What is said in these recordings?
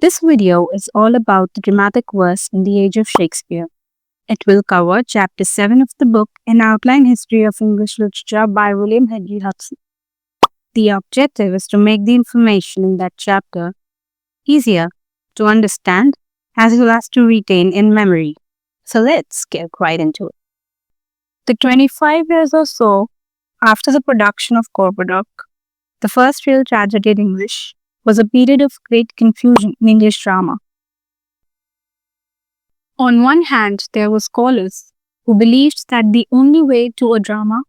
This video is all about the dramatic verse in the age of Shakespeare. It will cover Chapter 7 of the book, An Outline History of English Literature by William Henry Hudson. The objective is to make the information in that chapter easier to understand as well as to retain in memory. So let's get right into it. The 25 years or so after the production of Gorboduc, the first real tragedy in English, was a period of great confusion in English drama. On one hand, there were scholars who believed that the only way to a drama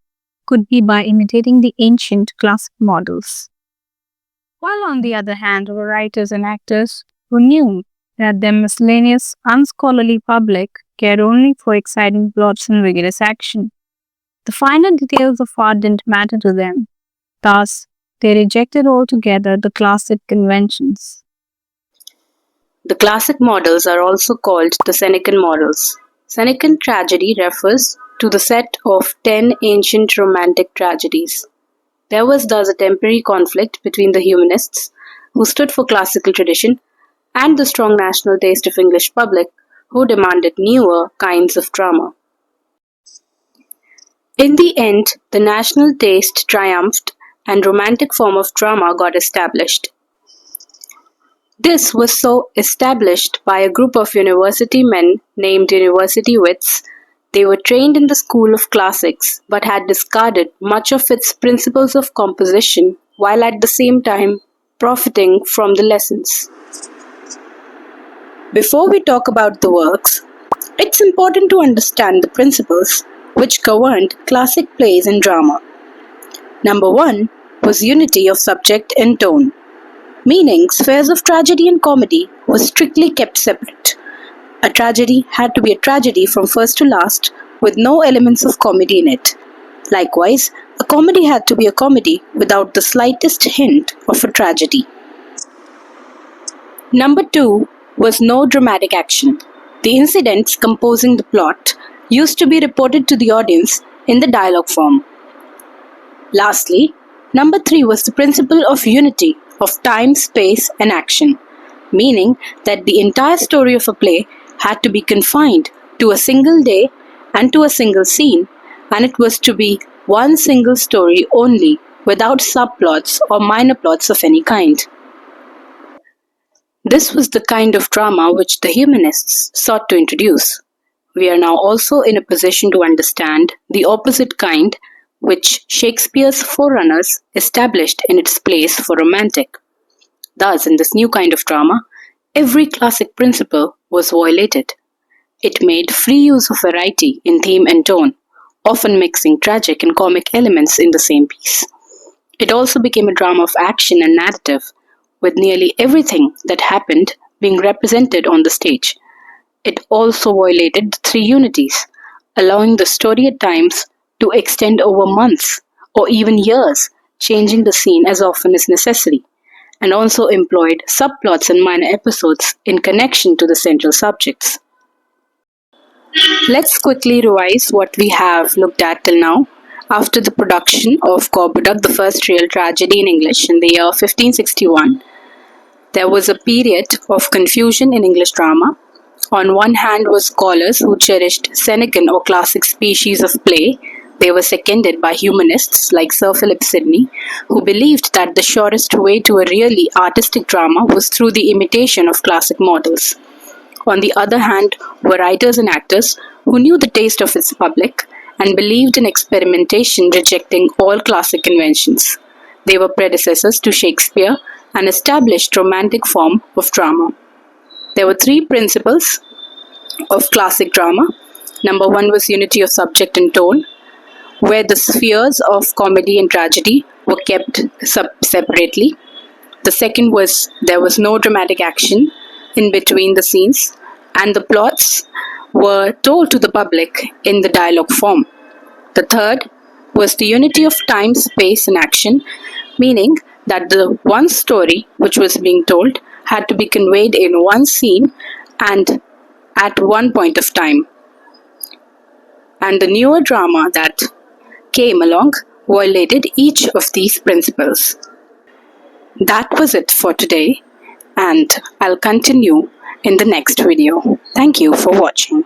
could be by imitating the ancient classic models. While on the other hand, were writers and actors who knew that their miscellaneous, unscholarly public cared only for exciting plots and vigorous action. The finer details of art didn't matter to them. Thus, they rejected altogether the classic conventions. The classic models are also called the Senecan models. Senecan tragedy refers to the set of 10 ancient romantic tragedies. There was thus a temporary conflict between the Humanists, who stood for classical tradition, and the strong national taste of English public, who demanded newer kinds of drama. In the end, the national taste triumphed and romantic form of drama got established. This was so established by a group of university men named University Wits. They were trained in the school of classics but had discarded much of its principles of composition while at the same time profiting from the lessons. Before we talk about the works, it's important to understand the principles which governed classic plays and drama. Number 1 was unity of subject and tone, meaning spheres of tragedy and comedy were strictly kept separate. A tragedy had to be a tragedy from first to last with no elements of comedy in it. Likewise, a comedy had to be a comedy without the slightest hint of a tragedy. Number 2 was no dramatic action. The incidents composing the plot used to be reported to the audience in the dialogue form. Lastly, number 3 was the principle of unity of time, space, and action, meaning that the entire story of a play had to be confined to a single day and to a single scene, and it was to be one single story only, without subplots or minor plots of any kind. This was the kind of drama which the Humanists sought to introduce. We are now also in a position to understand the opposite kind which Shakespeare's forerunners established in its place for romantic. Thus, in this new kind of drama, every classic principle was violated. It made free use of variety in theme and tone, often mixing tragic and comic elements in the same piece. It also became a drama of action and narrative, with nearly everything that happened being represented on the stage. It also violated the three unities, allowing the story at times to extend over months or even years, changing the scene as often as necessary, and also employed subplots and minor episodes in connection to the central subjects. Let's quickly revise what we have looked at till now. After the production of Gorboduc, the first real tragedy in English in the year 1561, there was a period of confusion in English drama. On one hand were scholars who cherished Senecan or classic species of play. They were seconded by humanists like Sir Philip Sidney, who believed that the surest way to a really artistic drama was through the imitation of classic models. On the other hand were writers and actors who knew the taste of its public and believed in experimentation, rejecting all classic conventions. They were predecessors to Shakespeare and established romantic form of drama. There were three principles of classic drama. Number 1 was unity of subject and tone, where the spheres of comedy and tragedy were kept separately. The second was there was no dramatic action in between the scenes, and the plots were told to the public in the dialogue form. The third was the unity of time, space, and action, meaning that the one story which was being told had to be conveyed in one scene and at one point of time. And the newer drama that came along violated each of these principles. That was it for today. and I'll continue in the next video. Thank you for watching.